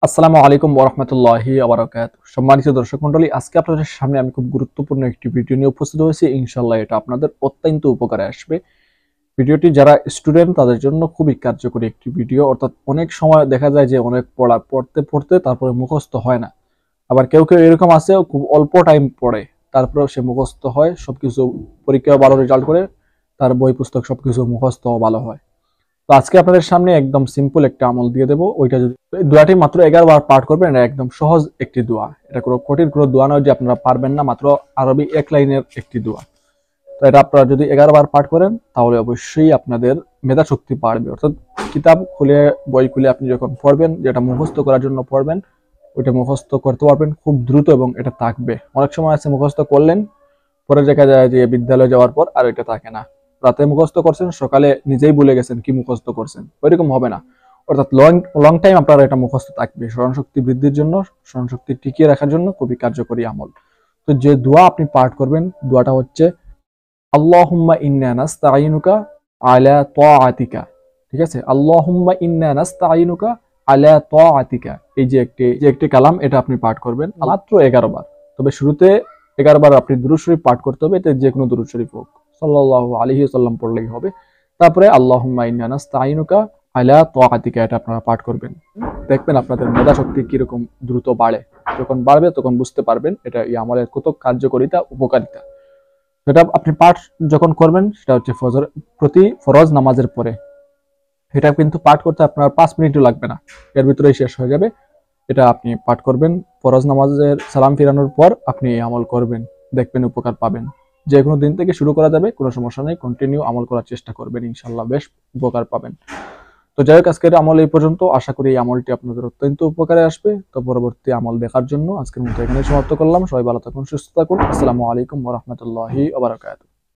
আসসালামু আলাইকুম ওয়া রাহমাতুল্লাহি ওয়া বারাকাতুহু। সম্মানিত দর্শক মণ্ডলী, আজকে আপনাদের সামনে আমি খুব গুরুত্বপূর্ণ একটি ভিডিও নিয়ে উপস্থিত হয়েছি। ইনশাআল্লাহ এটা আপনাদের অত্যন্ত উপকারে আসবে। ভিডিওটি যারা স্টুডেন্ট তাদের জন্য খুবই কার্যকরী একটি ভিডিও। অর্থাৎ অনেক সময় দেখা যায় যে অনেক পড়তে পড়তে তারপরে মুখস্থ হয় না। আবার কেউ কেউ এরকম আছে খুব অল্প টাইম পড়ে, তারপরেও সে মুখস্থ হয়, সবকিছু পরীক্ষায় ভালো রেজাল্ট করে, তার বই পুস্তক সবকিছু মুখস্থ ভালো হয়। তো আজকে আপনাদের সামনে একদম সিম্পল একটা আমল দিয়ে দেবো। ওইটা যদি এই দোয়াটি মাত্র 11 বার পাঠ করবেন, এটা একদম সহজ একটি দোয়া। এটা কোনো কঠিন কোনো দোয়া নয় যে আপনারা পারবেন না, মাত্র আরবি এক লাইনের একটি দোয়া। তো এটা আপনারা যদি 11 বার পাঠ করেন তাহলে অবশ্যই আপনাদের মেধা শক্তি বাড়বে। অর্থাৎ কিতাব খুলে, বই খুলে আপনি যখন পড়বেন, যেটা মুখস্থ করার জন্য পড়বেন, ওইটা মুখস্থ করতে পারবেন খুব দ্রুত এবং এটা থাকবে। অনেক সময় আছে মুখস্থ করলেন, পরে দেখা যায় যে বিদ্যালয়ে যাওয়ার পর আর এটা থাকে না। রাতে মুখস্থ করছেন, সকালে নিজেই ভুলে গেছেন কি মুখস্থ করছেন। ওইরকম হবে না। অর্থাৎ লং লং টাইম আপনার এটা মুখস্থ থাকবে। স্মরণশক্তি বৃদ্ধির জন্য, স্মরণশক্তি টিকিয়ে রাখার জন্য খুবই কার্যকরী আমল। তো যে দোয়া আপনি পাঠ করবেন, দোয়াটা হচ্ছে আল্লাহুম্মা ইন্না নাস্তাঈনুকা আলা তাআতিকা। ঠিক আছে? আল্লাহুম্মা ইন্না নাস্তাঈনুকা আলা তাআতিকা। এই যে একটি কালাম, এটা আপনি পাঠ করবেন মাত্র 11 বার। তবে শুরুতে 11 বার আপনি দুরূদ শরীফ পাঠ করতে হবে। এতে যে কোনো দুরূদ শরীফ হোক, সাল্লাল্লাহু আলাইহি ওয়াসাল্লাম পড়লেই হবে। তারপরে আল্লাহুম্মা ইন্না নাস্তাঈনুকা আলা তাআতিকা এটা আপনারা পাঠ করবেন। দেখবেন আপনাদের মেধা শক্তি কিরকম দ্রুত বাড়ে। যখন বাড়বে তখন বুঝতে পারবেন এটা এই আমলের কত কার্যকারিতা, উপকারিতা। সেটা আপনি পাঠ যখন করবেন, সেটা হচ্ছে প্রতি ফরজ নামাজের পরে। এটা কিন্তু পাঠ করতে আপনার 5 মিনিটও লাগবে না, এর ভিতরেই শেষ হয়ে যাবে। এটা আপনি পাঠ করবেন, ফরজ নামাজের সালাম ফিরানোর পর আপনি এই আমল করবেন, দেখবেন উপকার পাবেন। যে কোনো দিন থেকে শুরু করা যাবে, কোনো সমস্যা নেই। কন্টিনিউ আমল করার চেষ্টা করবেন, ইনশাল্লাহ বেশ উপকার পাবেন। তো যাই হোক, আজকের আমল এই পর্যন্ত। আশা করি এই আমলটি আপনাদের অত্যন্ত উপকারে আসবে। তো পরবর্তী আমল দেখার জন্য আজকের মতো এখানে সমাপ্ত করলাম। সবাই ভালো থাকুন, সুস্থ থাকুন। আসসালামু আলাইকুম ওয়া রাহমাতুল্লাহি ওয়া বারাকাতুহু।